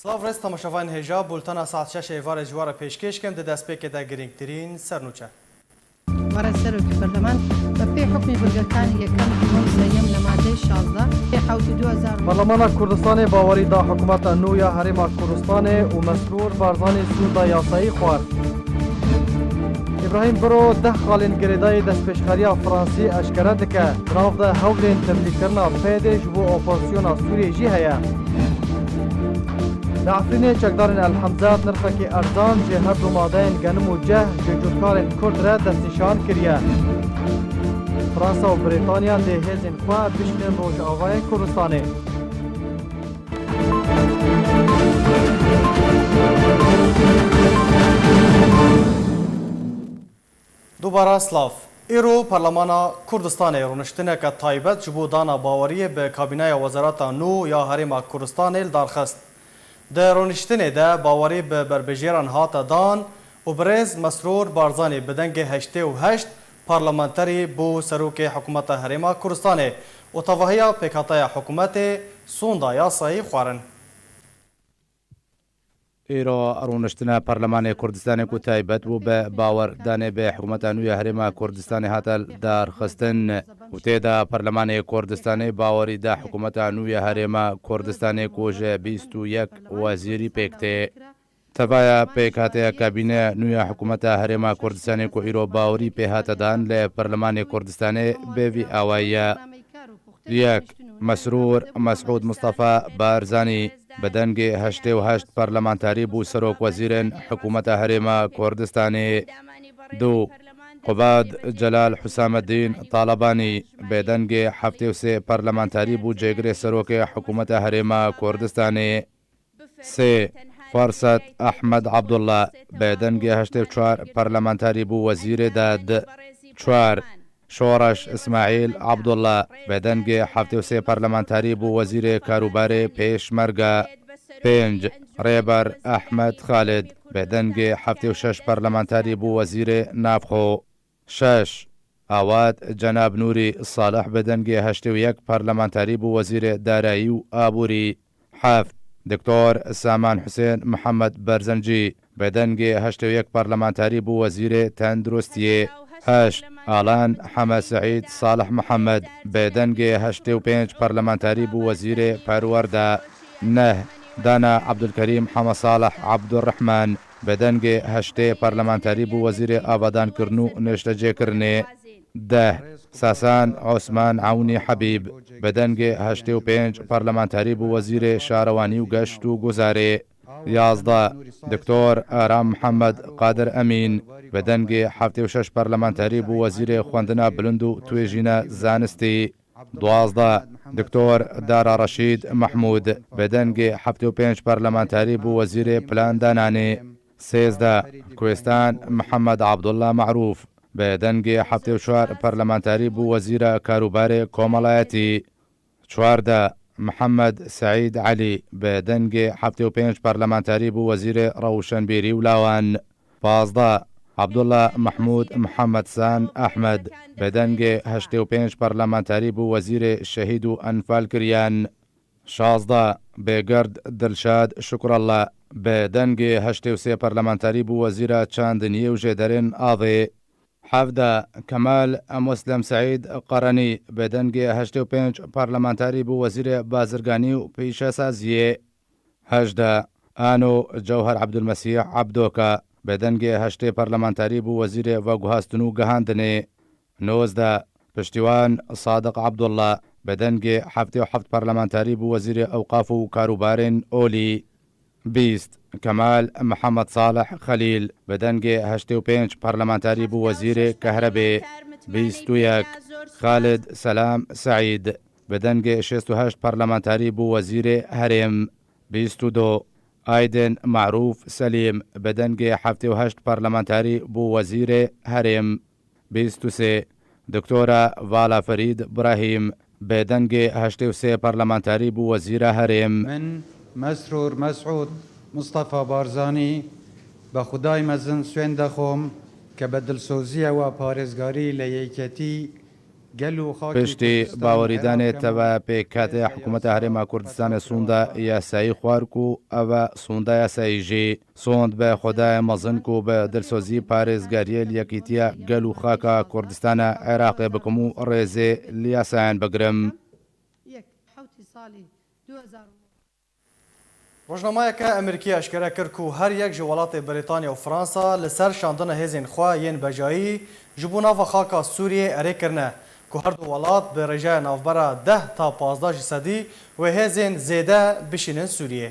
سلاف رست تماشاوان هجا بولتانا ساعت 6 ایوار جوار پیشکش کم ده دست پیک ده گرینگترین سرنوچه وارە سەرۆکی پەرلەمان بە پێی حکمی بولگەکانی یەکەم دووەم سەیەم لە مادەی 16 پێ حوت 2000 پەرلەمانا کوردستانی باوەری دا حکوومەتە نو یا هەرێما کوردستانی و مەسرور بارزانی سووردا یاسایی خوارد. ئیبراهیم برۆ 10 خاڵین گرێدایی دەستپێشخەریya فرانسی ئەشکەرە دکە ناودا هەولێن تەملیکردنا پێدێ ji bo opozîsyona Sûriyê jî heye. Li Efrînê çekdarên Elhemzat nirxekî erzan ji her du madeyên genim û ceh ji cûtkarên Kurd re destnîşan kiriye. Fransa û Brîtanya dê hêzên xwe bişkînin Rojavayê Kurdistanê. دوباره سلاف ایرو پارلمانا کردستان رونشتنک تایبت جبو دانا باوری به کابینه وزارت نو یا هرم کردستان درخست. در رونشتنه ده باوری به بربجیران هات دان و برز مسرور بارزانی بدنگ 88 پارلمانتری بو سروک حکومت هرم کردستان و توهیا پیکاتای حکومت سوندا یاسایی خوارن. ایرو رونشتنا پارلمان کردستان کو تایبەت بوو بە باوەڕدانێ بە حکوومەتە نوێ هەرێما کوردستانی هاتە دارخستن و تێدا پەرلەمانی کوردستانی باوەڕی دا حکوومەتە نوێ هەرێما کوردستانی کۆژە 21 وەزیری پێکتێ تەڤایە پێکاتەیە کابینە نوێ حکوومەتە هەرێما کوردستانی کو ئیرۆ باوەڕی پێهاتەدان لە پەرلەمانی کوردستانی بێوی ئاواییە یەک مەسرور مەسعود مستەفا بارزانی بدنگی 88 پارلمانتاری بو سروک وزیرن حکومت هرما کردستانی. دو قباد جلال حسام الدین طالبانی بدنگی 73 پارلمانتاری بو جگری سروک حکومت هرما کردستانی. سه فرصت احمد عبدالله بدنگی 84 پارلمانتاری بو وزیر داد. چوار شورش اسماعیل عبدالله بدنگی 73 پارلمانتاری بو وزیر کاروبار پیشمرگه. 5 ریبر احمد خالد بدنگی 76 پارلمانتاری بو وزیر نافخو. 6 آواد جناب نوری صالح بدنگی 81 پارلمانتاری بو وزیر دارایی و آبوری. 7 دکتور سامان حسین محمد برزنجی بدنگی 81 پارلمانتاری بو وزیر تندرستی. 8 آلان حمد سعید صالح محمد بدنگی 85 پارلمانتاری بو وزیر پرورده. 9 دانا عبدالکریم حمد صالح عبدالرحمن بدنگی 8 پارلمانتاری بو وزیر آبادان کرنو نشتجه کرنه. 10 ساسان عثمان عونی حبیب بدنگی 85 پارلمانتاری بو وزیر شاروانی و گشت و گزاره. 11 دکتور آرام محمد قادر امین بدنگی 76 پارلمانتاری بو وزیر خواندنا بلند و توێژینە زانستی. 12 دکتور دارا رشید محمود بدنگی 75 پارلمانتاری بو وزیر پلان دانانی. 13 کوهستان محمد عبدالله معروف بدنگی 74 پارلمانتاری بو وزیر کاروبار کۆمەڵایەتی. 14 محمد سعید علی بدنگی 75 پارلمانتاری بو وزیر روشنبیری و لاوان. 15 عبدالله محمود محمد سان احمد بدنگی 85 پارلمانتاری بو وزیر شهید و انفال کریان. 16 بگرد دلشاد شکرالله بدنگی 83 پارلمانتاری بو وزیر چاندنی و جدرین آضی. 17 کمال مسلم سعید قرنی بدنگی 85 پارلمانتاری بو وزیر بازرگانی و پیشەسازیە. 18 آنو جوهر عبدالمسیح عبدۆکە بدنگی 8 پارلمانتاری بو وزیر وەگوهاستن و گەهاندنێ. 19 پشتیوان صادق عبدالله بدنگی 77 پارلمانتاری بو وزیر ئەوقاف و کاروبارên ئۆلی. 20 کمال محمد صالح خلیل بدنگی 85 پارلمانتاری بو وزیر کهربێ. 21 خالد سلام سعید بدنگی 68 پارلمانتاری بو وزیر هەرێم. 22 آیدن معروف سلیم بدنگی 78 پارلمانتاری بو وزیر هەرێم. 23 دکتۆرە والا فرید براهیم بدنگی 83 پارلمانتاری بو وزیر هەرێم. من مسرور مسعود مصطفى بارزانی بە خودای مەزن سوێن دەخۆم کە بە دڵسۆزیەوە پارێزگاری لە یەکەتی پشتی باوەریدانێتەوە پێکاتەیە حکوومەتە هەرێما کوردستانە سووندا یاسایی خوارک و ئەوە سووندا یاساییژی سۆند بە خۆدایە مەزنک و بە دڵسۆزی پارێزگاریە یەکیتیە گەل و خاکە کوردستانە عێراقێ بکەم و ڕێزێ لیاسایان بگرم. ڕۆژنامایەکە ئەمریکی ئەشکرا کرد و هەر یەک ji وڵاتی بریتانیا و فرانسا لەسەر شاندنە هێزên xwe yên bejayî ji bo nava xaka Sûriyê erê kirine ku her du welat bi rêjeya navbera 10 ta 15 sedî wê hêzên zêde bişînin Sûriyê.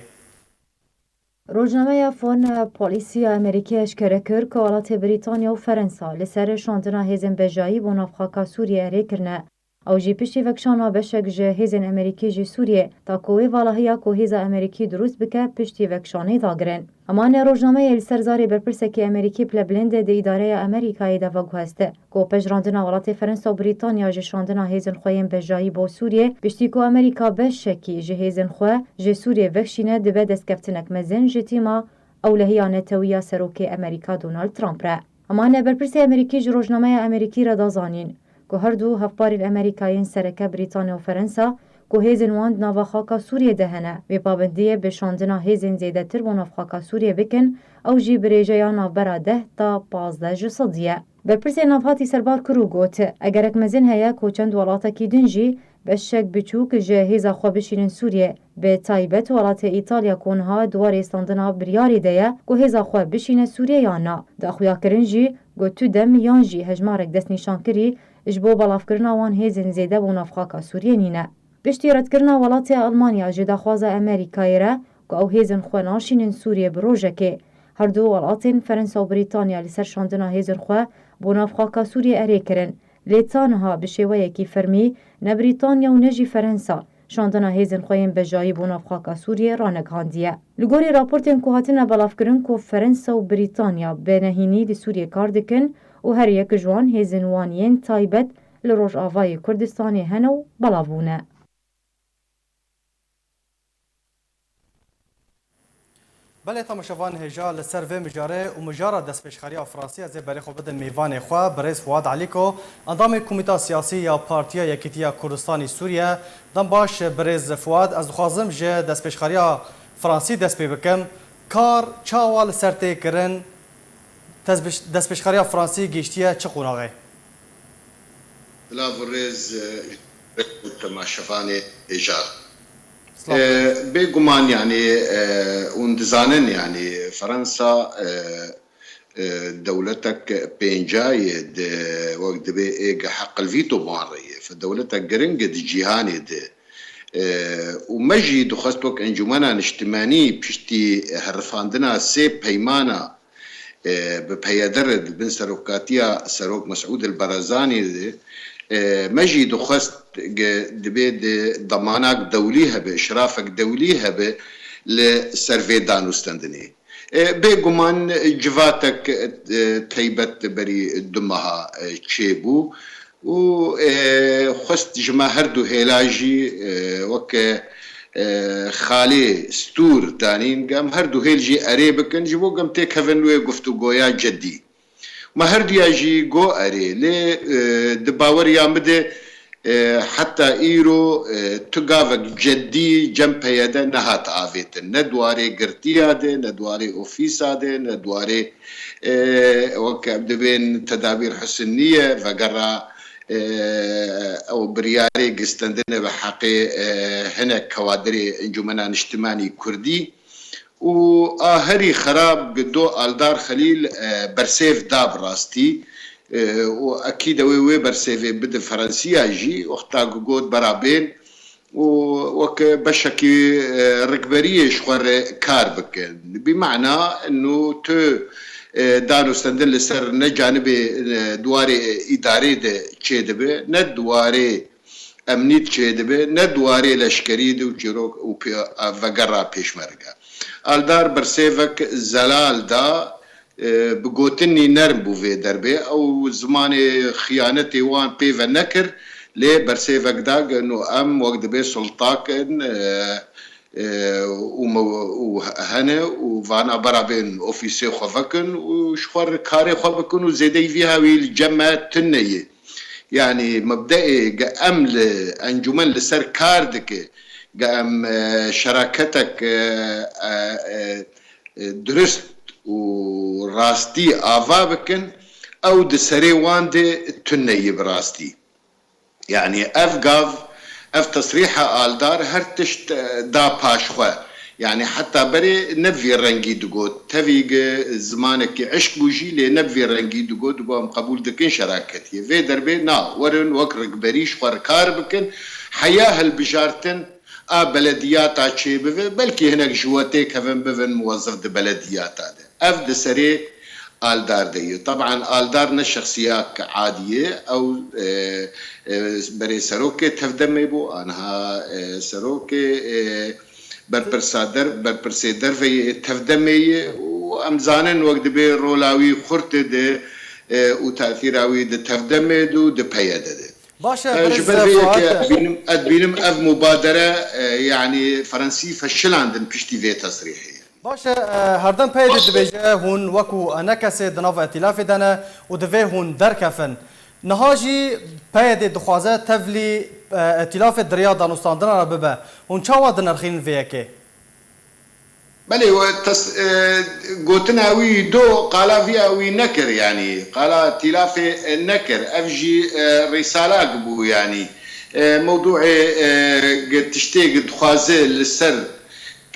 Rojnameya Fon Polîsiya Amerîkî eşkere kir ku welatê Brîtanya û Fransa li ser şandina hêzên bejayî bo navxaka Sûriyê erê kirine. Ew jî piştî vekşana beşek ji hêzên Amerîkî ji Sûriyê ta ku wê valahiya ku hêza Amerîkî durust bike piştî vekşanê dagirin. Emanê rojnameyê li ser zarê berpirsekî Amerîkî plebilendê di îdareya Amerîkayê de veguheste ku pejrandina welatê Fransa û Brîtanya ji şandina hêzên xwe yên bejayî bo Sûriyê piştî ku Amerîka beşekî ji hêzên xwe ji Sûriyê vekşîne dibe destkeftinek mezin ji tîma ewlehiya netewiya serokê Amerîka Donald Trump re. Emanê berpirsê Amerîkî ji rojnameya Amerîkî re da zanîn ku her du hevparên Amerîkayên sereke Brîtanya û Fransa ku hêzên wan nava xaka Sûriyê de hene vê pabendiyê bi şandina hêzên zêdetir bo navxaka Sûriyê bikin ew jî bi rêjeya navbera 10 ta 15 ji sedî. Berpirsê navhatî serbar kir û got egerek mezin heye ku çend welatekî din jî beşek biçûk ji hêza xwe bişînin Sûriyê bi taybet welatê İtalya ku niha duwarê standina biryarê de ye ku hêza xwe bişîne Sûriyê yan na. Daxuyakirin jî got tu dem yan jî hejmarek destnîşankirî ji bo belavkirina wan hêzên zêde bo navxaka Sûriyê nîne. Piştî redkirina welatê Almanya ji daxwaza Amerîkayê re ku ew hêzên xwe naşînin Sûriyê bi rojekê. Her du welatên Fransa û Brîtanya li ser şandina hêzên xwe bo navxaka Sûriyê erê kirin. Lê tanha bi şêweyekî fermî ne Brîtanya û ne jî Fransa şandina hêzên xwe yên bejayî bo navxaka Sûriyê ranegihandiye. Li gorî raportên ku hatine belavkirin ku Fransa û Brîtanya benehînî li Sûriyê kar dikin û her yek ji wan hêzên wan yên taybet li Rojavayê Kurdistanê hene û belav bûne. Belê tamaşevan hêja li ser vê mijarê û mijara destpêşxeriya Fransî ez ê berê xwe bidin mêvanê xwe Birêz Fuad Elîko endamê Komîta Siyasî ya Partiya Yekîtiya Kurdistanê Sûriye dem baş Birêz Fuad ez dixwazim ji destpêşxeriya Fransî dest pê bikim kar çawa li ser tê kirin destpêşxeriya Fransî gêştiye çi qonaxê? Bila Birêz temaşevanê hêja بێگومان یعنی اون دزانن یعنی فرانسا دولتك بينجاي وقت دبي حق الفيتو مارية فدولتك قرنج دي جيهاني دي ومجي دخستوك انجمانا اجتماعي بشتي هرفاندنا سي بيمانا ببيادرد بن سروكاتيا سروك مسعود البرزاني دي مجي دخست دبي ضمانك دوليها بإشرافك دوليها لسرفي دانوستندني بيقومان جفاتك تيبت بري دمها تشيبو وخست جماهر دو هيلاجي وك خالي ستور دانين قام هردو هيلجي قريبكن جبو قام تيك هفنوي قفتو قويا جدي ما هردو ياجي قو قري لي دباور يامده حتى إيرو تقافك جدي جنب يدا نهات عافيت ندواري قرتيا دي ندواري أوفيسا دي ندواري وكاب دبين تدابير حسنية فقرا أو برياري قستندنا بحقي هنا كوادري انجمنا اجتماعي كردي وآهري خراب قدو آلدار خليل برسيف داب راستي واكيد وي برسيفي بد فرنسيه جي وقتا قود برابين وك بشكي ركبريه شخور كاربك بمعنى انه تو دانو ستندن لسر نجانب دواري اداري ده تشيدبه ندواري امنيت تشيدبه ندواري لشكري دو جيروك و فقرا بيشمرقه الدار برسيفك زلال دا بگوتنی نرم بو في دربه او زمان خیانتی وان پیو نکر لی برسی وقداغ انو ام وقت بي سلطاكن و هنه و وانا برابين اوفيسي خوفكن و شخور كاري خوفكن و زيدي فيها وي الجمع تنية يعني مبدئي قام انجمن لسر كاردك قام شراكتك درست وراستي آفا بكن او دسري واندي تني براستي يعني اف تصريحة آلدار هرتشت دا باشخوا يعني حتى بري نبفي رنجي دقود تفيق زمانك عشق بوجي لي نبفي رنجي دقود بام قبول دكين شراكتي في دربي نا ورن وكرك بريش خوركار بكن حياه البجارتن بلديات عشي بلكي هناك جواتي كفن بفن موظف دي بلديات هذا اف دسري آلدار دي طبعا آلدار نشخصيات عادية أو بري سروكي تفدمي بو أنها سروكي برپرسیدر في تفدمي وأمزانا وقت بي رولاوي خورت دي وتأثيراوي دي تفدمي دو دي بيادة دي باشا بينم أف مبادرة يعني فرنسي فشلاندن بشتي في تصريحي باشا هردن بيد دبيجه هون وكو انكس دناف ائتلاف دنا ودفه هون دركفن نهاجي بيد دخوازه تفلي ائتلاف دريا دانوستاندنا ببا هون چاوا دنرخين فيكي بلي قوتنا وي دو قالا فيها وي نكر يعني قالا ائتلاف النكر افجي رساله قبو يعني موضوع تشتيق دخوازه للسر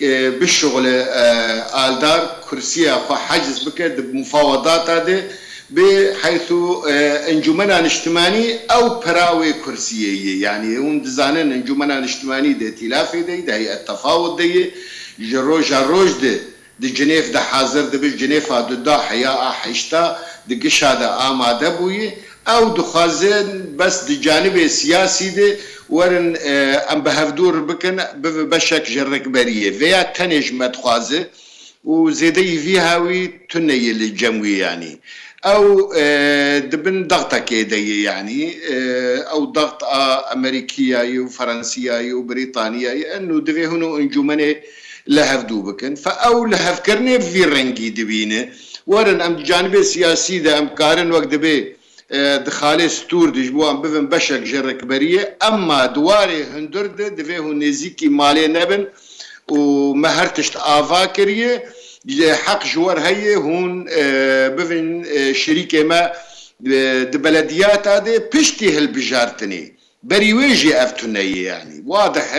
بالشغل آلدار كرسية حاجز بكر بمفاوضات هذه بحيث انجمنا الاجتماعي او براوي كرسية يعني هون دزانن انجمنا الاجتماعي دي ائتلافي دي هي التفاوض دي جروج دي جنيف ده حاضر دي بالجنيف هذا ده حياء حيشتا دي قشادة آماده بوي او دخازن بس دي جانب السياسي دي ورن ام بهفدور بكن بشك جرك بريه فيا تنج متخازه وزيدي فيها وي تني الجموي يعني او دبن ضغطه كيدي يعني او ضغط امريكيه وفرنسيه وبريطانيه انه دفي هنا انجمنه لهفدو بكن فاو لهفكرني في رنجي دبينه ورن ام جانب السياسي ده ام كارن وقت دبي دخالي ستور دجبوان بفن بشك جرك بريه اما دواري هندرد دفيه نزيكي مالي نبن ومهرتشت آفا كريه حق جوار هي هون بفن شريكة ما دبلديات هذه بشتي هالبجارتني بريويجي افتني يعني واضح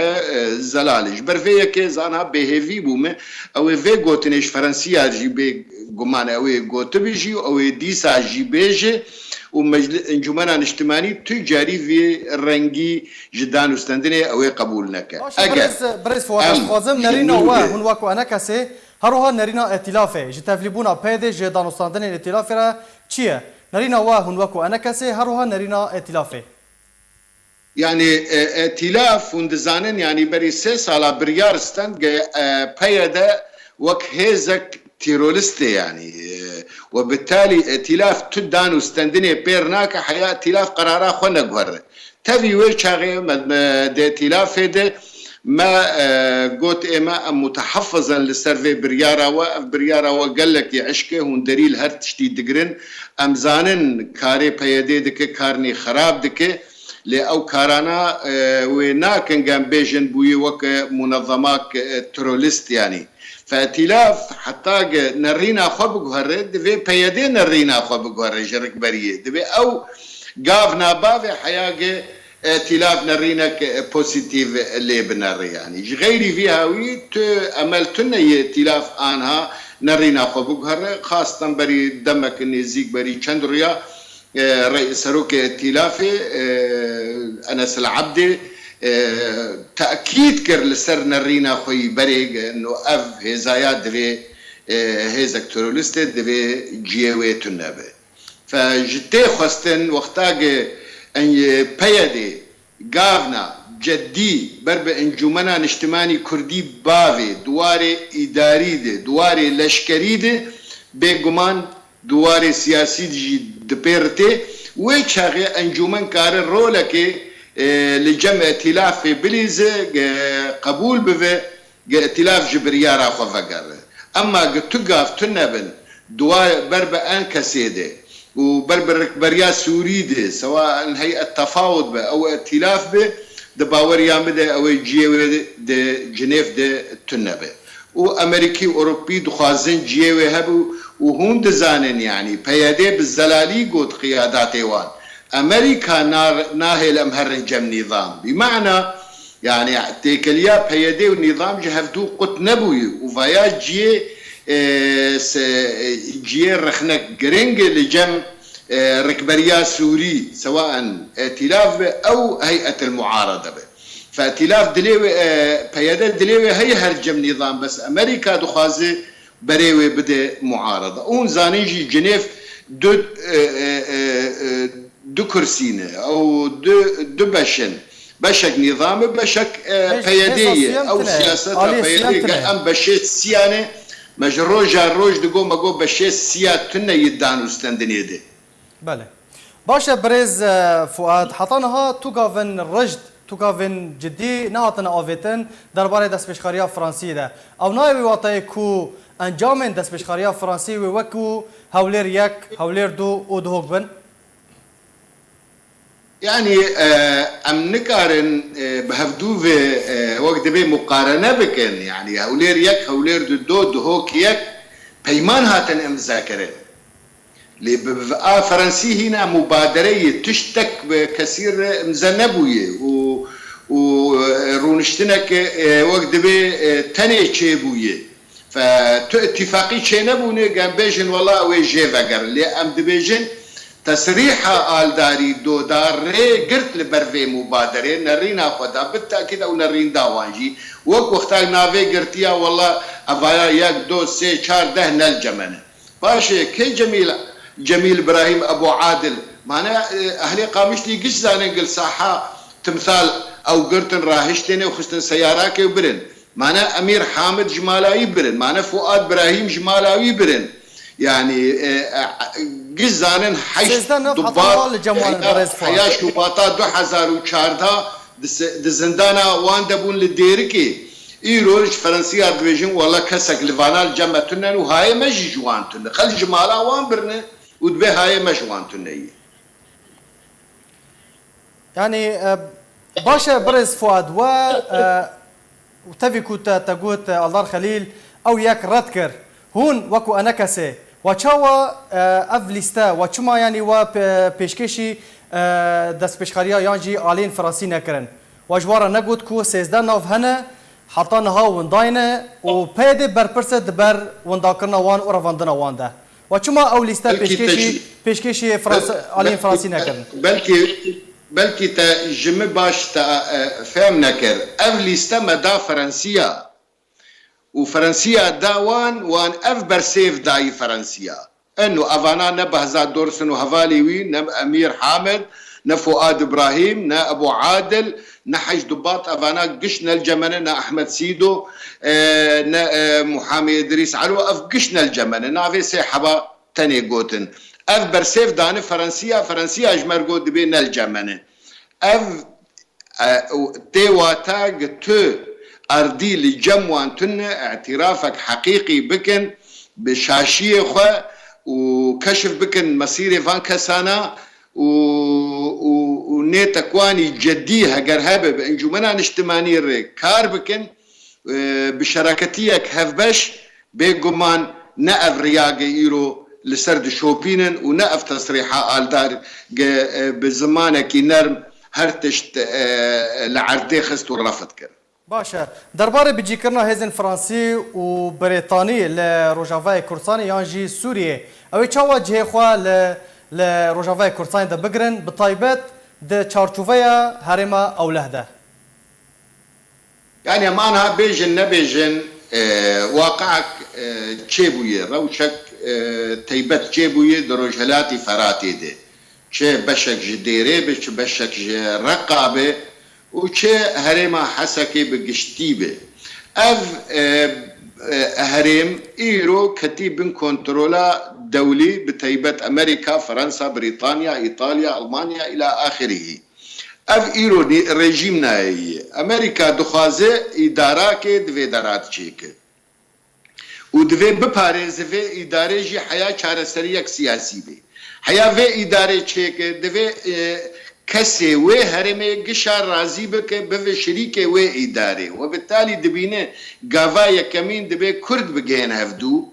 زلالج برفيه كيزانا بهيفي بومه او في غوتنيش فرنسيه جي بغمان او غوتبيجي او ديسا جي بيجي وانجمنا اجتماعي تجاري في رنجي جدان استندني او قبولنك بريس فواش خوازم نرينا هون واكو انا كاسي هروها نرينا ائتلافه جتفليبونا بيد جدان استندني ائتلاف را چيه نرينا هون واكو انا كاسي هروها نرينا ائتلافه يعني ائتلاف وندزانن يعني بري 3 سالا بريارستان بيدا وك هيزك تيرولستي يعني وبالتالي ائتلاف تدان وستندني بيرناك حياة ائتلاف قرارا خونا قهر تبي ويل شاغي دي ائتلاف هيدا ما قوت اما متحفظا للسيرفي بريارا وقال لك يعشكه هون دليل هر تشتي دقرن امزانن كاري بيدي دكي كارني خراب دكي لأو كارانا وناكن قام بيجن بوي وك منظمات ترولست يعني فائتلاف حتى نرينا خبق هرد دفي بيدي نرينا خبق هرد جرك بريه دفي او قافنا بافي حياة ائتلاف نرينا بوزيتيف اللي بنري يعني غيري فيها ويت املتنا ائتلاف انها نرينا خبق هرد خاصة بري دمك النزيك بري چندريا رئيس سروك ائتلافي انس العبدي تاكيد كر لسر نرينا خوي بريق انه اف هزايات دفي هيزك ترولست دفي جيوي تنبه فجتي خواستن وقتاق ان بيدي قافنا جدي برب انجمنا اجتماعي كردي بافي دواري اداري دي دواري لشكري دي بيقمان دواري سياسي دي دبيرتي ويشاغي انجمن كار رولكي لجمع ائتلاف في بليزه قبول بفي ائتلاف جبريارا خفقر اما تقاف تنبن دوار بربا ان كسيده وبربريا سوري دي سواء هيئة تفاوض به أو ائتلاف به دباوريا مده أو جيوه دي جنيف دي تنبه وأمريكي وأوروبي دخوازن جيوه هبو وهون دزانن يعني بيادي بالزلالي قد قياداتي وان أمريكا ناهل أمهر جم نظام بمعنى يعني تيكليا بيادي والنظام جهفتو قط نبوي وفايا جي رخنك جرينج لجم ركبريا سوري سواء ائتلاف أو هيئة المعارضة به فائتلاف دليوي بيادات دليوي هي هرجم نظام بس أمريكا دخازي بريوي بده معارضة اون زانيجي جنيف دو كرسينة أو دو بشك نظام بشك بيادية أو سياسة بيادية أم بشيت سيانة مجروجا روج دقو مقو بشيت سياتنا يدانو استندني دي بله باشا بريز فؤاد حطانها توقافن رجد توقافن جدي نهاتنا آویتن درباره دستپیشکاری فرانسی ده او نایوی واتای کو انجام دستپیشکاری فرانسی و وکو هولیر یک هولیر دو او دهوک بن يعني ام نقارن بهفدو في وقت بي مقارنه بكن يعني هولير يك هولير دو دهوك يك بيمان هاتن ام ذاكرين فرنسي هنا مبادرة تشتك بكثير مزنبوية ورونشتنك وقت بي تاني تشيبوية فاتفاقي تشينبوني قام بيجن والله ويجي فقر اللي ام دبيجن تصريحها آل داري دو دار ري قرت لبرفي مبادرة نرينا خدا بالتأكيد او نرين داوانجي وقتها نافي قرتيا والله افايا يك دو سي چار ده نل جمنه باشي كي جميل ابراهيم ابو عادل معنا اهلي قامش لي قش زاننقل ساحه تمثال او قرتن راهشتني وخستن سياراك وبرن معنا امير حامد جمالاوي برن معنا فؤاد ابراهيم جمالاوي برن يعني قش زانن حيش ضباط حياش شباطات 2014 دزندانا وان دبون للديركي ايروج فرنسيا دبيجن والله كسك لفانال جمعتنا وهاي مجي جوانتنا خل جمالا وان برنه ودبي هاي مجوانتنا يعني باشا برز فؤاد وتفي كنت تقوت الله خليل او ياك راتكر هون وكو انكسه وچاوا افليستا وچما يعني و پیشکشی دست پیشخاریا یانجی آلین فرانسی نکرن وجوارا نگوت کو 13 ناف هنه حطانها ونداینه و پیده برپرسه دبر ونداکرنا وان و رواندنا وان ده وچما او لیستا پیشکشی آلین فرانسی نکرن بلكي تا جمع باش تا فهم نكر اف ليستا مدا فرنسيا وفرنسيا داوان وان اف برسيف داي فرنسيا انه افانا نبهزا دورسن وهفاليوي نب امير حامد نفؤاد ابراهيم نا ابو عادل نحج ضباط افانا قشنا الجمنه نا احمد سيدو نا محامي ادريس علو اف قشنا الجمنه نا في سيحبا تاني قوتن اف برسيف داني فرنسيا اجمر قود بين الجمنه اف تيواتاق تو اردي لجموان تن اعترافك حقيقي بكن بشاشيه خو وكشف بكن مسيري فان كسانا ونيتا كواني جديها قرهبه بانجمنا نجتماني ري كار بكن بشراكتيك هفبش بيقمان نأف رياقي ايرو لسرد شوبينن ونأف تصريحا آلدار بزمانك نرم هرتشت لعرتي خست ورفت كر باشا درباره بجيكرنا هزن فرنسي وبريطاني لروجافاي كردستان يانجي سوريا او تشوا جهه خوا لروجافاي كردستان ده بقرن بطيبات ده تشارچوفيا هرما او لهده يعني معناها بيجن نبيجن واقعك تشيبويه روشك تيبت تشيبويه دروجهلاتي فراتي ده تشي بشك جديري بشك رقابه وچه هرما حسكي بقشتيبه اف هرم ايرو كتيب كنترولا دولي بتيبة امريكا فرنسا بريطانيا ايطاليا المانيا الى اخره اف ايرو ريجيم ناي امريكا دخوازه اداره كي دوي دارات چيك ودوي بپاريز في اداره جي حياه چارسريك سياسي بي حیا وی اداره چیکه دوی کسی و هرمه گشار راضی بکه به شریک و اداره و بالتالي دبینه گاوا یکمین دبی کرد بگین هفدو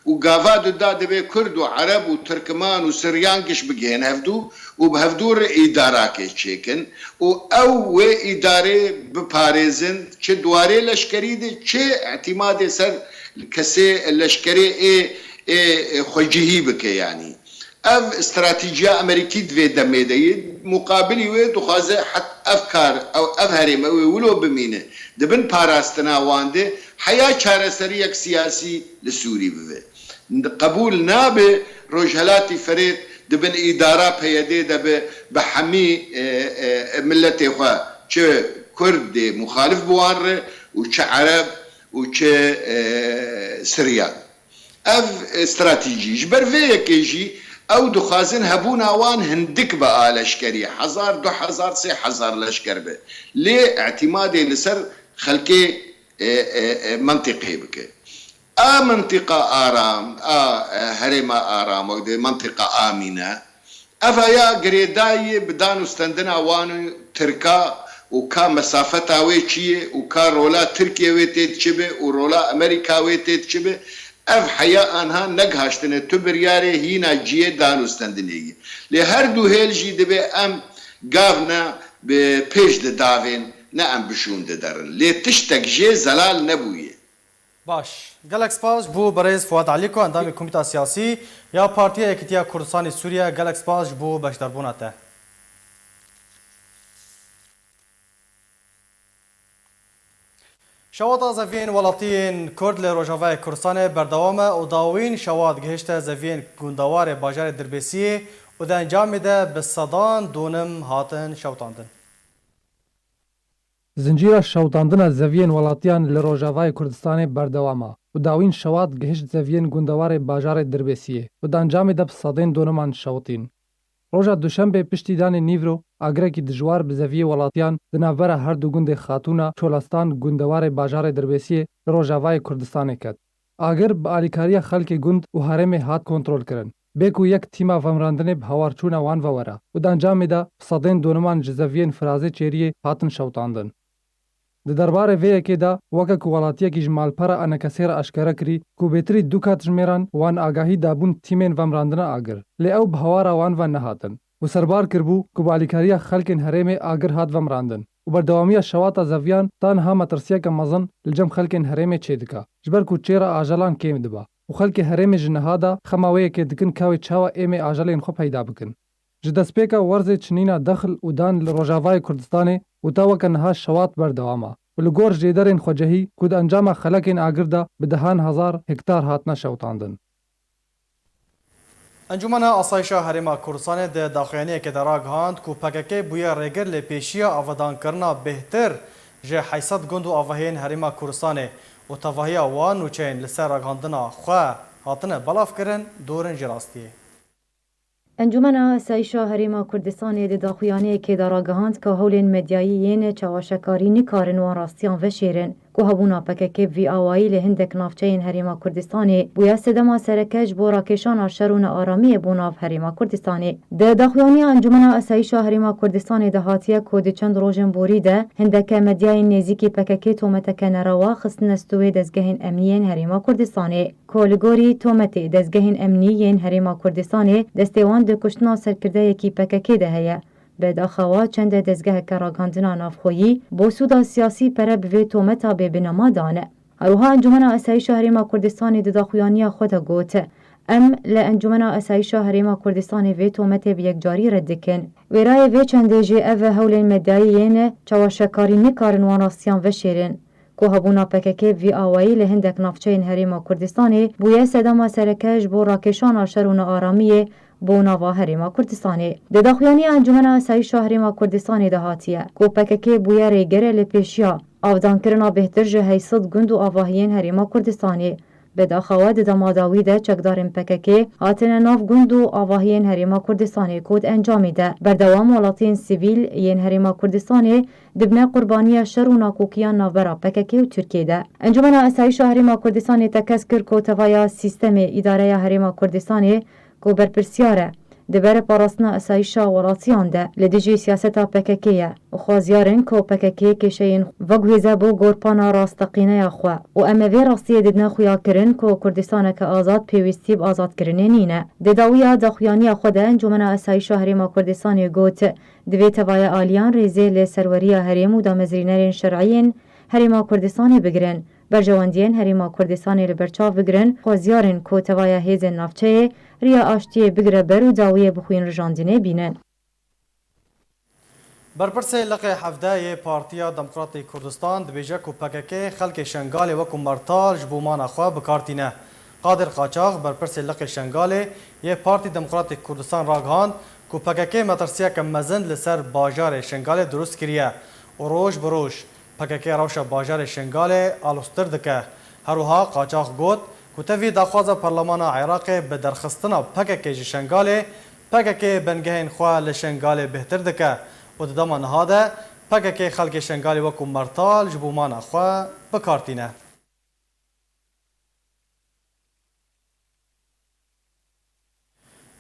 و گاوا دا دبی کرد و عرب و ترکمان و سریان کش بگین هفدو و به هفدور اداره که چیکن و او اداره بپارزن چه دواره لشکری ده چه اعتماد سر کسی لشکری خوجهی بکه یعنی اف استراتیجیا امریکی دوی دمه دهید مقابلی وی دخوازه حت افکار او اف هرمه وی ولو بمینه دبن پاراستنا وانده حیا چاره سری یک سیاسی لسوری بوه قبول نابه روجهلاتی فرید دبن اداره پیاده دبه بحمی ملت خواه چه کرد مخالف بواره و چه عرب و چه سریان اف استراتیجیش بر وی یکیجی او دخوازن هبون آوان هندک با لشکری 1000 2000 3000 لشکر به لی اعتماد لسر خلقی منطقی بکه منطقه آرام هرما آرام و منطقه آمینه افایا گریدای بدان استندن آوان ترکا و کا مسافت آوی چیه و کا رولا ترکیه وی تید چبه و رولا امریکا وی تید چبه اف حیا آنها نگهاشتنه تو بریاره هینا جیه دانستندنیگی لی هر دو هیل جی دبه ام گاونا به پیش داوین نه ام بشون دارن لی تشتک جی زلال نبویه باش گلک سپاس بو برز فواد علیکو اندام کمیته سیاسی یا پارتی یکیتیا کردستان سوریه گلک سپاس بو بشداربوناته شواد زوین ولاتین کرد لی روژاوای کردستان بردوامه و داوین شواد گهشت زوین گوندوار باجار دربیسی و ده انجام ده به صدان دونم هاتن شوتاندن. زنجیره شوتاندن زوین ولاتیان لی روژاوای کردستان بردوامه و داوین شواد گهشت زوین گوندوار باجار دربیسی و ده انجام ده به صدان دونمان شوتین. روژا دوشنبه پشتیدان نیورو اگرکی دجوار به زویه ولاتیان دناور هر دو گوند خاتونا چولستان گوندوار باجار دربیسی روژاوای کردستان کد. اگر با آلیکاری خلک گوند و حرم هات کنترل کرن. بیکو یک تیما ومراندن به هوارچون وان وورا و دانجام ده صدین دونمان جزوین فرازه چیریه هاتن شوتاندن. د دربار وی کې دا وکه کوالاتیا کې جمال پر ان کثیر اشکره کری کو بهتري دوکات جمیران وان آگاهی دابون تیمن ومراندنه اگر لی او بهوار وان و نهاتن و سربار کربو کو بالیکاریا خلکن هرم اگر هات ومراندن و بردوامی شواتا زویان تان ها مترسیا ک مزن لجم خلکن هرم چیدکا جبر کو چیرا اجلان کیم دبا و خلک هرم جنهادا خماوی کې دکن کاوی چاوا ایم اجلین خو پیدا بکن جدسپیکا ورزه چنینا دخل ودان لروجاوای کردستان و تاوکنها شوات بردوامه ولگور جیدرین خوجهی کود انجام خلکین آگرده به 10,000 هکتار هاتنا شوتاندن. انجمن آسایش هرما کردستان ده داخلانی که در آگهاند کو پککی بویا رگر لپیشیا آودان کرنا بهتر جه حیثت گند و آوهین هرما کردستان و تواهی آوان و چین لسر آگهاندنا خواه هاتنه بلاف کرن دورن جراستیه. انجمن آسایش هرما کردستان ده داخلانی که در آگهاند که هولین مدیاییین چواشکاری نکارن و راستیان و شیرن که هبونا پککی وی آوائی لهندک نافچین هرما کردستانی بویا سدما سرکش بو راکشان شرون آرامی بوناف هرما کردستانی ده داخلانی انجمن آسایش هرما کردستان ده هاتیه کود چند روژن بوری ده هندک مدیای نزیکی پککی تومتک نروا خستن استوی دزگهین امنیین هرما کردستانی کولگوری تومتی دزگهین امنیین هرما کردستانی دستیوان ده کشتنا سرکرده یکی پککی ده هیه به داخوا چند دزگاه کراگاندنا نافخویی بو سودا سیاسی پره به تومتا به بنما دانه. اروها انجمن آسایش هرما کردستان ده داخویانی خود گوته. ام لانجمن آسایش هرما کردستان و تومت به یک جاری ردکن. ویرای و چند جی او هولین مدعیین چواشکاری نکارن واناستیان و شیرن. که هبونا پککی وی آوائی لهندک نافچین هرما کردستانی بویه سدما سرکش بو راکشان شرون آرامیه بوناوا هرما کردستانی د داخلانی انجمن آسایش هرما کردستانی ده هاتیه کو پککی بویا ریگره لپیشیا آودان کرنا بهتر جه حیثت گند و آواهین هرما کردستانی به داخوا د دماداوی ده چکدارن پککی هاتن ناف گند و آواهین هرما کردستانی کود انجامی ده بردوام ولاتین سیویل ین هرما کردستانی دبنا قربانی شر و ناکوکیان ناورا پککی و ترکیه ده انجمن آسایش هرما کردستانی تکس کر کو توایا سیستم اداره هرما کردستانی کو برپرسیاره دبر پاراستنا اسایشا ولاتیان ده لدیجی سیاستا پککیه و خوازیارن کو پککی کشین وگویزه بو گورپانا راستقینه خو و اما وی راستی ددنا خویا کرن کو کردستان که آزاد پیوستی آزاد کرنه نینه دداویا دخویانی خود انجمن اسایشا هریما کردستان گوت دویت وای آلیان ریزه لسروری هریم و دامزرینرین شرعین هریما کردستان بگرن برجواندین هریما کردستان لبرچاو بگرن خوازیارن کو توای هیزن نافچه ریا آشتی بگره برو داویه بخوین رجاندینه بینن. برپرسه لقی حفده پارتیا دموکراتی کردستان دبیجه کو پکک خلک شنگال وکو مرتال جبومان خواه بکارتینه. قادر قاچاق برپرسه لقی شنگال یه پارتی دموکراتی کردستان راگهاند کو پکک مترسیه که مزند لسر باجار شنگال درست کریه و روش بروش پکک روش باجار شنگال آلوستر دکه. هروها قاچاق گوت کو تفی داخواز پارلمان عراق به درخستنا پکک شنگال پکک بنگهین خواه لشنگال بهتر دکه و ددامان هاده پکک خلک شنگال وکو مرتال جبومان خواه بکارتینه.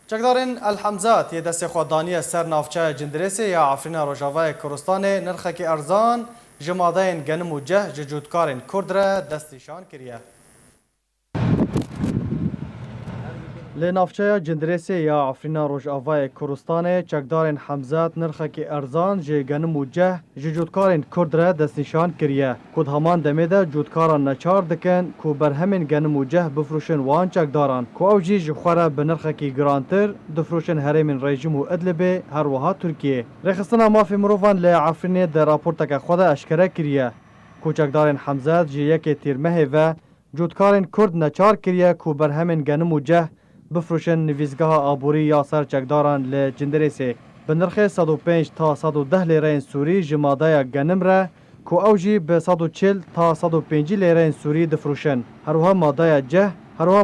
چکدارن الحمزات یه دست خوددانی سر نافچه جندرسی یا عفرین روژاوای کردستان نرخکی ارزان جمادین گنم و جه ججودکارن کرد را دستیشان کریه. لنافچه جندرسی یا عفرینا روژاوای کردستان چکدارن حمزات نرخکی ارزان جه گنم و جه ججودکارن کرد را دستنشان کریه. کد همان دمیده جودکاران نچار دکن کو برهمین گنم و جه بفروشن وان چکداران کو او جی جخوره به نرخکی گرانتر دفروشن هرمین رژیم و ادلبه هر وها ترکیه. رخصتنا مافی مروفان لعفرینه در راپورتک خود اشکره کریه. کو چکدارن حمزات جه یک تیرمه و جودکارن کرد نچار کریه کو برهمین گنم و جه بفروشن نویزگاه آبوری یا سر چکداران لجندرسی به نرخ 105 تا 110 لیره سوری جمادای گنم را کو اوجی به 140 تا 105 لیره سوری دفروشن. هروها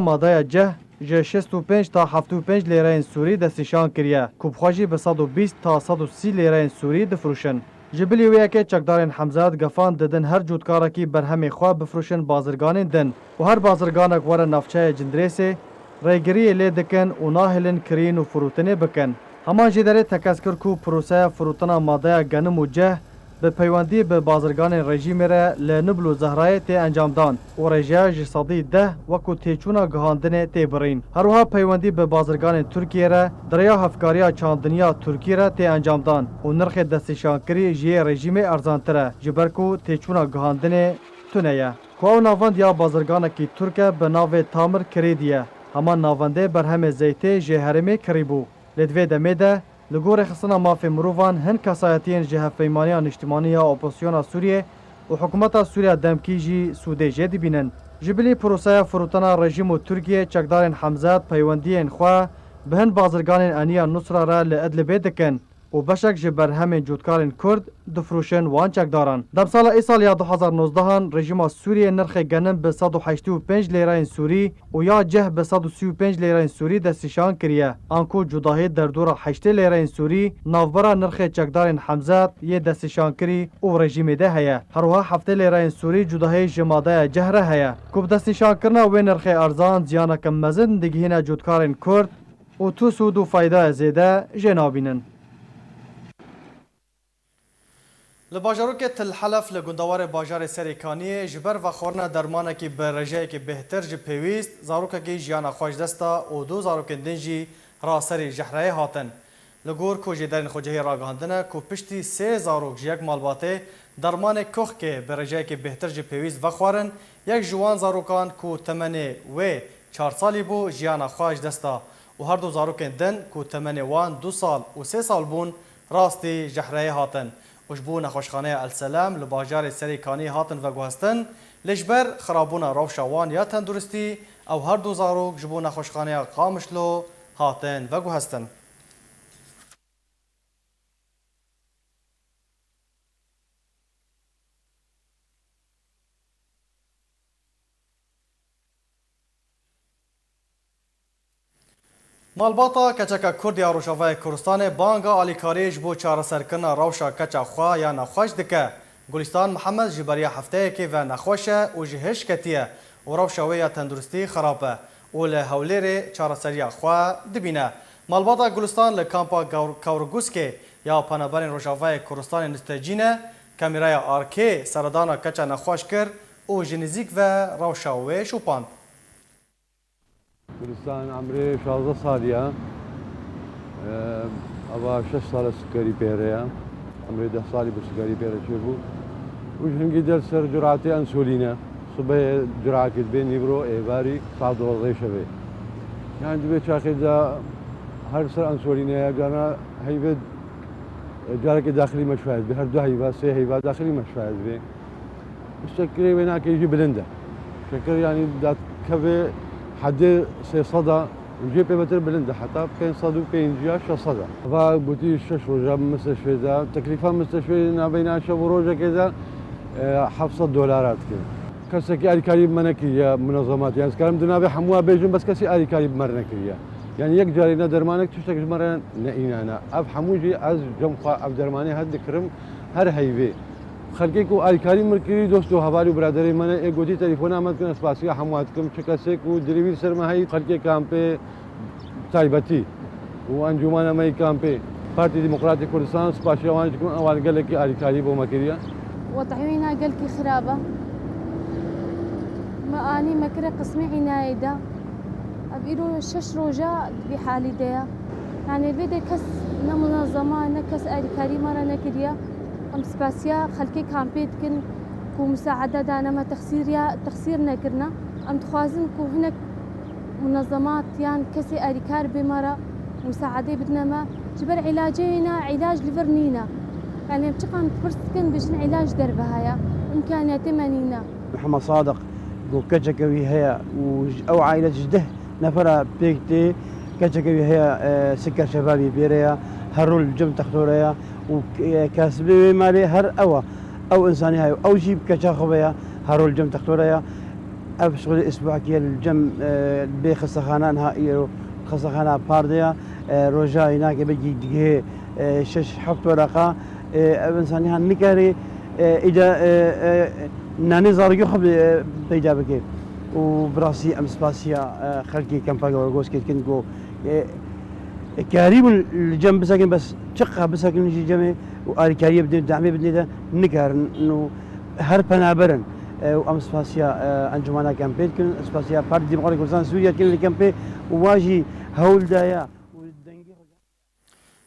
مادای جه 65 تا 75 لیره سوری دستشان کریه کو بخواجی به 120 تا 130 لیره سوری دفروشن. جبلی ویا که چکدارن حمزات گفان ددن هر جودکارا کی برهمی خواه بفروشن بازرگان دن و هر بازرگانک وره نافچه جندرسی ریگری لی دکن و ناهلن کرین و فروتنه بکن. همان جداره تکسکر کو پروسه فروتنا ماده گنم و جه به پیوندی به بازرگان رژیم را لنبلو زهرای تی انجام دان و رژیا جسادی ده وکو تیچونا گهاندن تی برین. هروها پیوندی به بازرگان ترکیه را دریا هفکاریا چاندنیا ترکیه را تی انجام دان و نرخ دستشانکری جی رژیم ارزانتره جبرکو تیچونا گهاندن تونه. کو ناوند یا بازرگان کی ترکه به ناو تامر کریدیه. همان ناونده برهم زیته جهرمی کریبو. لدوی دمیده لگور خصنا مافی مروفان هن کسایتین جه فیمانیان اجتماعی یا اپوزیسیون سوریه و حکومت سوریه دمکی جی سوده جدی بینن. جبلی پروسه فروتنا رژیم و ترکیه چکدارن حمزات پیوندی خواه بهن بازرگان انیا نصره را لادلبه دکن و بشک جبر همین جودکارن کرد دفروشن وان چکداران. دم سال ایسال یا 2019 رژیم سوریه نرخ گنم به 185 لیره سوری و یا جه به 135 لیره سوری دستشان کریه. آنکو جداهی در دور 8 لیره سوری نافبرا نرخ چکدارن حمزات یه دستشان کری و رژیم ده هیا. هروها 7 لیره سوری جداهی جماده جهره هیا. کوب دستشان کرنا و نرخ ارزان زیانا کم مزن دگهینا جودکارن کرد و تو سود و فایده زیده جنابینن. لباجاروک تل حلف لگندوار باجار سریکانی جبر و خورنا درمانه کی به رجای کی بهتر ج پیوست زاروکه کی جیانا خوش دستا او دو زاروک دنجی را سری جهره هاتن لگور کو جدرن خوجهی راگاندنه کو پشتی سه زاروک یک مالباته درمان کوخ که به رجای کی بهتر ج پیوست و خورن یک جوان زاروکان کو تمنه و 4 سالی بو جیانا خوش دستا و هر دو زاروک دن کو تمنه وان 2 سال و 3 سال بون راستی جهره هاتن وجبو نخوشخانه السلام لباجار سریکانی هاتن و گوهستن لجبر خرابون روشوان یا تندرستی او هر دو زاروک جبو نخوشخانه قامشلو هاتن و گوهستن. مالباتا کچک کردی روشاوای کردستان بانگا آلیکاریج بو چارەسەرکردنا روشا کچا خوا یا نخوش دکه. گلستان محمد جبریا هفته که و نخوشه و جهش کتیه و روشاوی تندرستی خرابه و لهولیر چارەسەریا خوا دبینه. مالباتا گلستان ل کامپا کاورگوسکه یا پنابرین روجاوای کردستان نستجینه کامیرای آرکی سردانا کچا نخواش کر او جنزیک و روشاوه شوپاند. کوردستان عمري 16 ساڵیە ئەوە 6 ساڵە سکەری پێرەیە ئەمرێ 10 ساڵی بە سکەری پێرە چێ بوو وش هەنگی دەرسەر جوراتی ئەنسۆلینە سبەیە جوراکت بێ نیبرۆ ئێواری سادۆڵەی شەوێ یان دوێ چاقیدا هەر سەر ئەنسۆلینەیە گەنە هەیبێت جارێکی داخلی مەشفاید بێ هەردوو هەیوا سێ هەیوا داخلی مەشفاید بێ شەکرێ وێ ناکەیژی بلندە شەکر ینی دادکەوێ حدێ 300 وجێ پێبەتر بلندە حتا 550 یا 600 و گوتی 6 ڕۆژە مستەشفێدا تەکلیفا مستەشفێ نابەینا شەو ڕۆژێکێدا 700 دلارات کرد کەسێکی ئاریکاری بمەنەکردە منەظەمات یانسکارم دنابێ هەمووە بێژم بەس کەسی ئاریکاری بمەر نەکردە یعنی یەک جارێنە دەرمانێک تشتێک ژمەرە نەئینانە ئەف هەمووژی ئەس جەمخوا ئەف دەرمانی هەر دکرم هەر هەیوێ خەلکێک و ئاریکاری مرکری دۆست و هەواری و برادری منە ئێگوتی تەلیفۆن ئامادەکەن سپاسیە هەمواتکەم چ کەسێک و درویر سەرمەهەی خەلکێک کامپێ تایبەتی و ئەنجومانەمەی کامپێ پارتی دیموکراتی کوردستان سپاسیەوانێکم ئەوانگەلێکی ئاریکاری بۆ مەکردە وضعينا قلكي خرابة ما أني مكرة قسمي عناية أبيرو 6 روجا بحالي ديا يعني بيدي كس نمنظمة نكس أريكاري مرة نكريا أم سباسيا خلكي كامبيت كن كو مساعدة دانا ما تخسير نكرنا أم تخوازن كو هناك منظمات يعني كسي أريكار بمرة مساعدة بدنا ما جبر علاجينا علاج لفرنينا يعني بتقام تفرسكن بجن علاج دربها إمكانيات منينا محمد صادق وكجكوي هي أو عائلة جده نفر بيكتي كجكوي هي سكر شبابي بيريا هرول جم تختوريا وكاسبي مالي هر أو إنساني هاي أو جيب كجاخبيا هرول جم تختوريا أبشغل أسبوع كي الجم بخسخانة نهائي خسخانة بارديا رجاء هناك بيجي دقيه 6-7 ورقة إنساني هالنكاري إذا ناني زارجو خب بيجابك وبراسي أمس باسيا خلقي كم باقي ورقوس كنكو كاريب الجنب بساكن بس شقة بساكن يجي جمع وآل كاريب بدي دعمي بدي ده نكار إنه هربنا برن وأمس باسيا أنجمانا كامبين كن أمس باسيا بارد ديمقراطية كردستان سوريا كن اللي كامبين وواجي هول دايا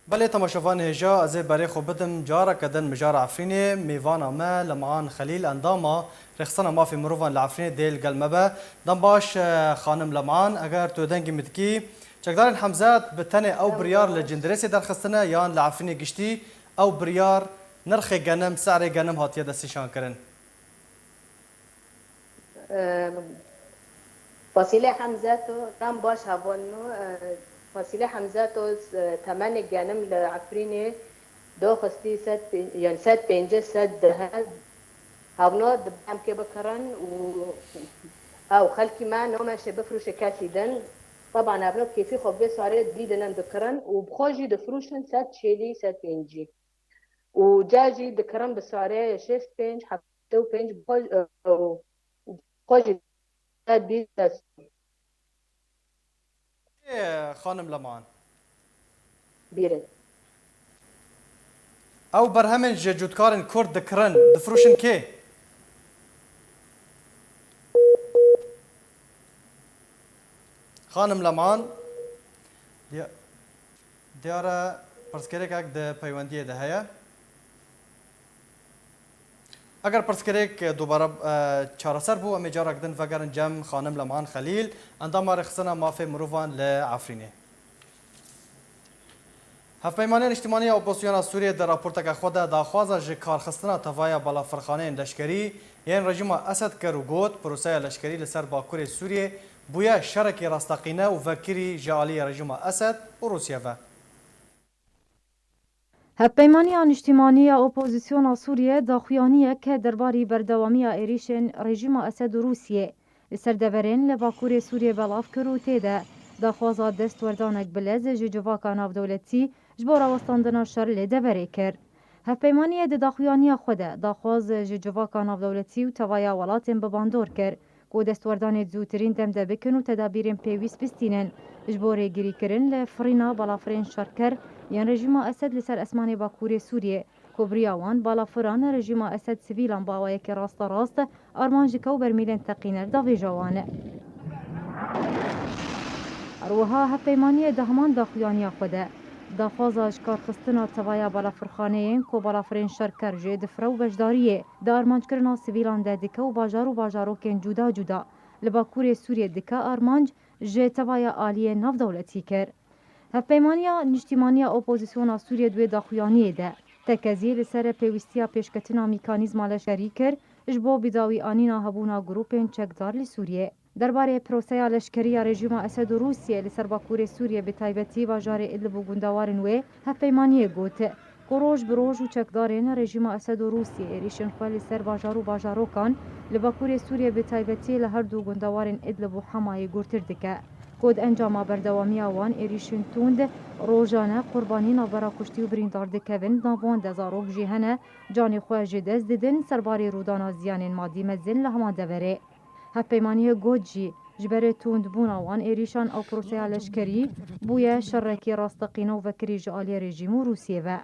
بله تماشاوان هجا از برای خو بدم جارا کدن مجار عفرینه میوانا ما لمعان خلیل انداما رخصنا ما في مروفان لعفرینه دیل قلمبه دم باش خانم لمعان اگر تو دنگی مدکی چکدار حمزات بتنه او بریار لجندرسی درخستنه یان لعفرینه گشتی او بریار نرخ گنم سعر گنم هاتیه دستشان کرن فاصله حمزاتو دم باش هبونو فاصله حمزاتو ثمن جانم لعفريني دو خستي ست يعني ست بينجا ست دهل هاونو دبام كي بكرن او خلكي ما نو ماشي بفروش كاسي دن طبعا هبنو كيفي خبي صاري ديدن دكرن وبخوجي دفروشن ست شيلي ست بينجي وجاجي دكرن بسعري 6 بينج حتى بينج بخوجي دي خانم لمان بیرن او برهمن جودکارن کرد دکرن دفروشن که خانم لمان دیاره پرسکریک اک ده پیوندیه ده هیا اگر پرسکریک دوباره چارەسەر بوو ئەمێ جارێک دن فەگەرن جەم خانم لەمان خەلیل ئەنداما ڕێخستنە مافێ مرۆڤان لە عەفرینێ هەفپەیمانیان نیشتیمانیە ئۆپۆزسیۆنا سووریە دە راپۆرتێکە خۆدا داخوازە ji کارخستنا تەڤایە بەڵافرخانەیەن لەشکەری یان ڕژیما ئەسەد کەر و گوت پرۆسەیە لەشکەری لەسەر باکوورێ سووریێ بووە شەرێکی ڕاستەقینە و vekirî ji aliyê rejîma Esed û Rûsya ve. Hevpeymaniya Niştimaniya Opozisyona Sûriye daxuyaniye ke derbarî berdewamiya êrişên rejîma Esed û Rûsyê li ser deverên li Bakurê Sûriye belav kir û tê de daxwaza destwerdanek bilez ji civaka navdewletî ji bo rawestandina şer lê deverê kir. Hevpeymaniyê di daxuyaniya xwe de daxwaz ji civaka navdewletî û tevaya welatên bi bandor kir کو دەستوەردانێت زووترین دەم دەبکن و تەدابیرên پێویست بستînin ji bo rêgirîkirin li firîna balafirên şerker yên rejîma Esed li ser esmanê Bakurê Sûriyê ku biriya wan balafiran rejîma Esed sivîlan bawayekî rasterast arman ji kew bermîlên teqîner davêja wan e. Herwiha hevpeymaniyê di heman daxuyaniya xwe de daxwaza ji karxistina tevaya balafirxaneyên ku balafirên şerker jê difre û beşdariyê di armancekirina sivîlan de dike û bajar û bajarokên cuda cuda li Bakurê Sûriyê dike armanc ji tevaya aliyê navdewletî kir. Hevpeymaniya Niştîmaniya Opozisyona Sûriyê duê daxuyaniyê de tekezî li ser pêwîstiya pêşketina mîkanîzma leşkerî kir ji bo bidawîanîna hebûna grûpên çekdar li Sûriyê. Derbarê proseya leşkeriya rejîma Esed û Rûsyê li ser Bakurê Sûriyê bi taybetî bajarê Idlib û gundewarên wê hevpeymaniyê got ku roj bi roj û çekdarên rejîma Esed û Rûsyê êrişên xwe li ser bajar û bajarokan li Bakurê Sûriyê bi taybetî li her du gundewarên Idlib û Hemayê gurtir dike. Ku di encama berdewamiya wan êrişên tund rojane qurbanî navbera kuştî û birîndar dikevin nav wan de zarok jî hene canê xwe ji dest didin serbarê rûdana ziyanên madî mezin li hema deverê. Hevpeymaniyê got jî ji berê tundbûna wan êrîşan ew proseya leşkerî bûye şerrekî rasteqîne û vekirî ji aliyê rejîm û Rûsyê ve.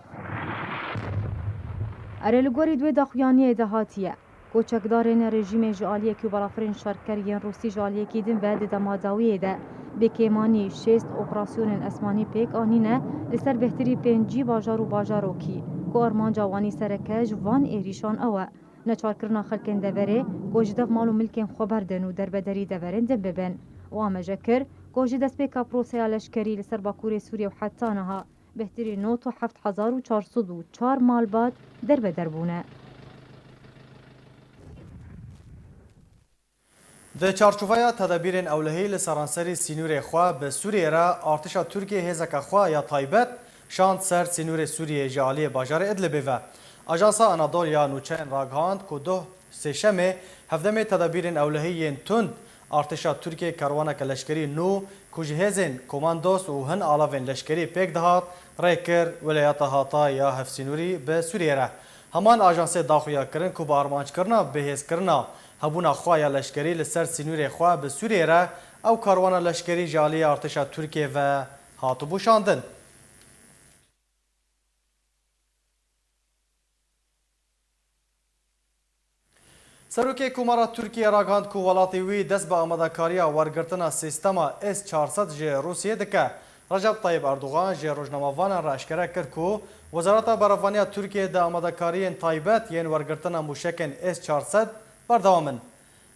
Erê li gorî duê daxuyaniyê de hatiye ku çekdarên rejîmê ji aliyekî û balafirên şerker yên Rûsî ji aliyekî din ve di demadawiyê de bêkêmanî şêst operasyonên esmanî pêk anîne li ser behtirî pêncî bajar û bajarokî ku armanca wanî sereke ji van êrîşan ew e. Neçarkirina xelkên deverê ku ji dev mal û milkên xwe berdin û derbederî deverên din bibin. Wan me kir ku ji destpêka proseya leşkerî li ser Bakurê Sûriyê û heta niha behtirî 97,404 malbat derbeder bûne. Di çarçovaya tedabîrên ewlehî li seranserî sînûrê xwe bi Sûriyê re artişa Tirkiye hêzeka xwe ya taybet şand ser sînûrê Sûriyê ji aliyê bajarê Idlibê ve. Ajansa Anadolya nûçeyên ragihand ku duh sêşemê hevdemê tedabîrên ewlehî yên tund artişa Tirkiye kerwaneke leşkerî nû ku ji hêzên komandos û hin alavên leşkerî pêk dihat rê kir Welêyata Hatay ya hevsînûrî bi Sûriyê re. Heman ajansê daxuya kirin ku bi armanckirina bihêzkirina hebûna xwe ya leşkerî li ser sînûrê xwe bi Sûriyê re ew karwana leşkerî ji aliyê artişa Tirkiye ve hatibû şandin. Serokê Komara Tirkiye ragihand ku welatê wî dest bi amadekariya wergirtina sîstema S-400 ji Rûsyê dike. Recep Tayyip Erdogan ji rojnamavanan re eşkere kir ku Wezareta Berevaniya Tirkiye de amadekariyên taybet yên wergirtina mûşekên S-400 berdewam in.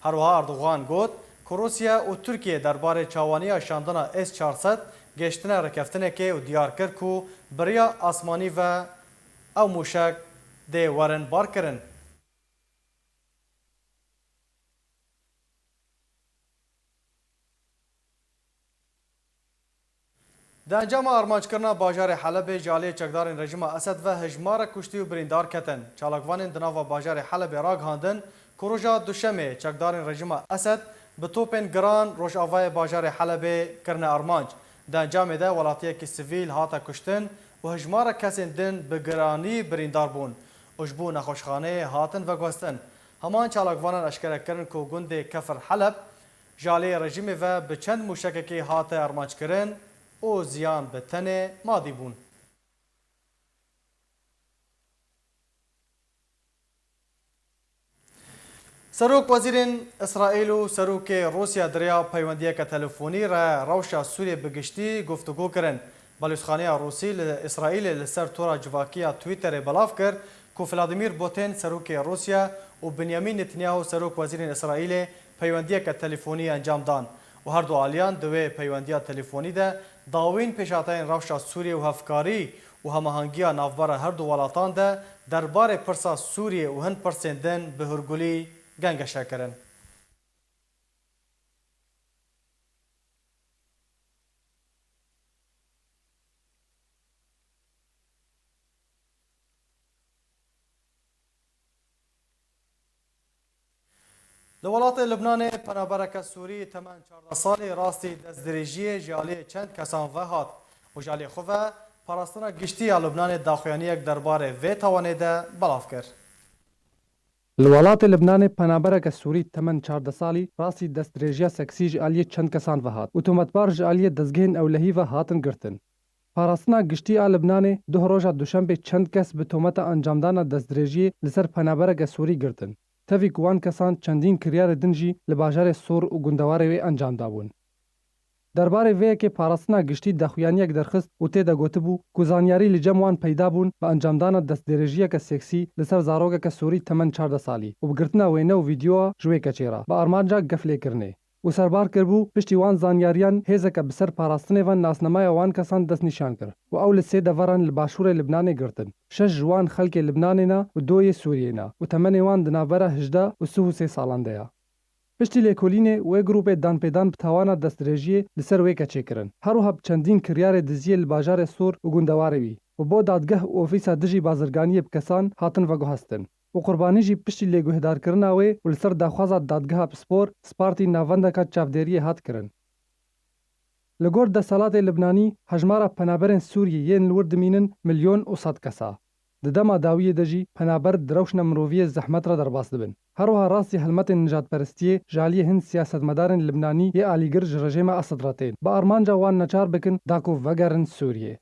Herwiha Erdogan got ku Rûsya û Tirkiye derbarê çawaniya şandina S-400 geştina rekeftinekê û diyar kir ku biriya asmanî ve ew mûşek dê werin barkirin. Di encama armanckirina bajarê Helebê ji aliyê çekdarên rejîma Esed ve hejmarek kuştî û birîndar ketin. Çalakvanên di nava bajarê Helebê ragihandin ku roja duşemê çekdarên rejîma Esed bi topên giran rojavayê bajarê Helebê kirine armanc. Di encamê de welatiyekî sivîl hate kuştin û hejmarek kesên din bi giranî birîndar bûn. û ji bo nexweşxaneyê hatin veguhestin. Heman çalakvanan eşkere kirin ku gundê Kefir Heleb ji aliyê rejîmê ve bi çend mûşekekê hate armançkirin û ziyan bi tenê madî bûn. Serok Wezîrên İsraîl û Serokê Rûsya diriya peywendiyeke telefonî re rewşa Sûriyê bi giştî guftugû kirin. Balûzxaneya Rûsî li İsraîlê li ser tora civakiya Twitterê belav kir ku Vladimir Putin Serokê Rûsya û Benyamin Netanyahu Serok Wezîrên İsraîlê peywendiyeke telefonî encam dan. û her du aliyan di wê peywendiya telefonî de dawîn pêşatayên rewşa Sûriyê û hevkarî û hemahangiya navbera her du welatan de derbarê pirsa Sûriyê û hin pirsên din bi hûrgulî gengeşe kirin. Li welatê Libnanê penabereke Sûrî temen 14 salê rastî destdirêjiyê ji aliyê çend kesan ve hat û ji aliyê xwe ve parastina giştî ya Libnanê daxuyaniyek derbarê vê tawanê de belav kir. الوڵاتی لبنانê penabereke Sûrî temen 14 salî rastî destdirêjiya seksî ji aliyê çend kesan ve hat. Otomatbar ji aliyê dezgehên ewlehî ve hatin girtin. Parastina giştî a Libnanê duh roja duşembê çend kes bi tometa encamdana destdirêjiyê li ser penabereke Sûrî girtin. Tevî ku wan kesan çendîn kiryarê din jî li bajarê Sor û gundewarê wê encam dabûn. Derbarê vê yekê parastina giştî daxuyaniyek derxist û tê de gotibû ku zanyarî li cem wan peyda bûn bi encamdana destdirêjiyeke seksî li ser zarokeke Sûrî temen 14 salî û bi girtina wêne û vîdyoa ji wê keçê re bi armanca geflêkirinê. û serbar kirbû piştî wan zanyariyan hêzeke bi ser parastinê ve nasnemaya wan kesan destnîşan kir û ew li sê deveran li başûrê Libnanê girtin. 6 ji wan xelkê Libnanê ne û 2 yê Sûriyê ne û temenê wan di navbera 18 û 33 salan de ye. Piştî lêkolînê wê grûpê danpêdan bi tawana destdirêjiyê li ser wê keçê kirin. Herwiha bi çendîn kiryarê diziyê li bajarê Sor û gundewarê wî û bo dadgeh û ofîsa dijî bazirganiyê bi kesan hatin veguhestin. û qurbanî jî piştî lêguhdarkirina wê û li ser daxwaza dadgeha pispor spartî navendeka çavderiyê hat kirin. Li gor desalatê Libnanî hejmara penaberên Sûriyê yên li wir dimînin milyon û sed kesa. Di dema dawiyê de jî penaber di rewşna miroviyê zehmet re derbas dibin. Herwiha rastî helmetên nijadperstiyê ji aliyê hin siyasetmedarên Libnanî yê alîgir ji rejêma Esed re tên. Bi armanca wan neçar bikin da ku vegerin Sûriyê.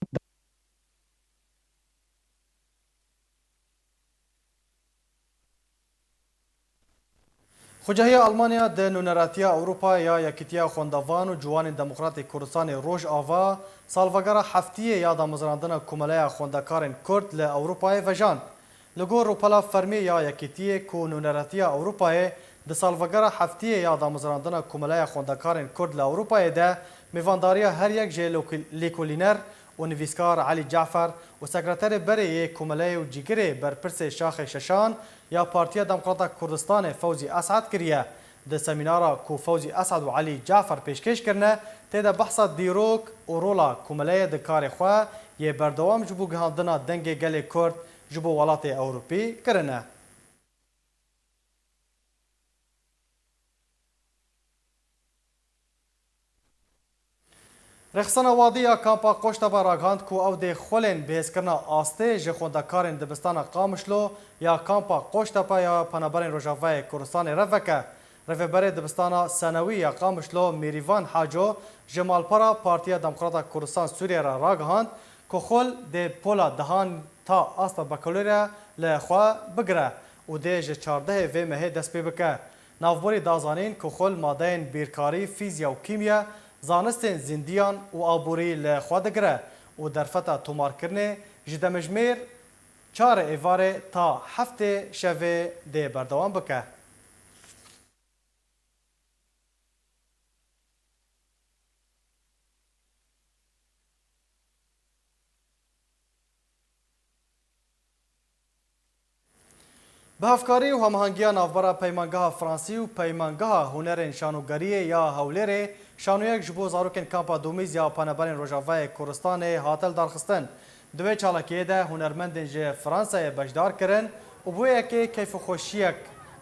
Xucahiya Almanya de nûneratiya Ewropa ya Yekîtiya Xwendevan û Ciwanên Demokratîk Kurdistanê Rojava salvegera heftiyê ya damezrandina Komeleya Xwendekarên Kurd li Ewropayê vejan. Li gor rûpela fermî ya Yekîtiyê ku nûneratiya Ewropayê di salvegera heftiyê ya damezrandina Komeleya Xwendekarên Kurd li Ewropayê de mêvandariya her yek jê lêkolîner û nivîskar Elî Cafer û sekreterê berê yê Komeleyê û Cîgirê berpirsê Şaxê Şeşan ya Partiya Demokrata Kurdistanê Fewzî Esad kiriye. Di semînara ku Fewzî Esad û Elî Cafer pêşkêş kirine tê de behsa dîrok û rola Komeleyê di karê xwe yê berdewam ji bo gihandina dengê gelê Kurd ji bo welatê Ewropî kirine. Rexsana wadiya kampa Qoşteba ragihand ku ew dê xwelên bihêzkirina astê ji xwendekarên dibistana Qamişlo ya kampa Qoştepa ya penaberên Rojavayê Kurdistanê re veke. Rêveberê dibistana senewî ya Qamişlo Mêrîvan Haco ji malpera Partiya Demokrata Kurdistan Sûriye re ragihand ku xwel dê pola dihan ta asta bakalorya li xwe bigire û dê ji çardehê vê mehê dest pê bike. Navborî dazanîn ku xwel madeyên bêrkarî, fîzya û kîmya zanistên zindiyan û aborî li xwe digire û derfeta tomarkirinê ji demijmêr çarê êvarê ta heftê şevê dê berdewam bike. Bi hevkarî û hemhengiya navbera peymangeha Fransî û peymangeha hunerên şanogeriyê ya Hewlêrê şanoyek ji bo zarokên kampa Domîz ya penaberên Rojavayê Kurdistanê hatel darxistin. Di wê çalakiyê de hunermendên ji Fransayê bejdar kirin û bu yekê keyfxweşiyek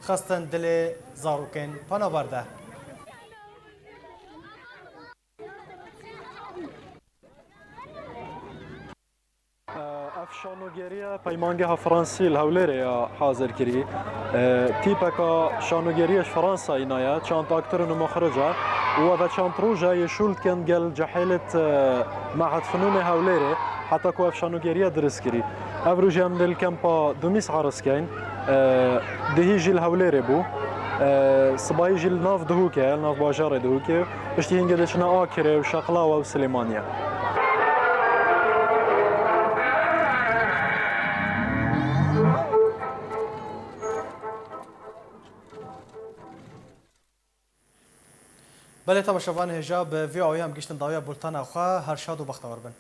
xestin dilê zarokên penaber de. اف شانوگریه پیمانگه فرانسی الهولره یا حاضر کری تیپکا شانوگریش فرانسا اینایه چند اکترن مخرجه و و چند روجه یشولد کن گل جحیلت معهد فنون هولره حتی که اف شانوگریه درس کری اف روجه هم دل کمپا دومیس عرس کن دهی جیل هولره بو صباحی جیل ناف دهوکه ناف باجار دهوکه اشتی هنگه دچنا آکره و شقلا و سلیمانیه بله تماشاوان هجا به وی آوی هم گشتن داویا بولتان اخوا هر شاد و بختور بن.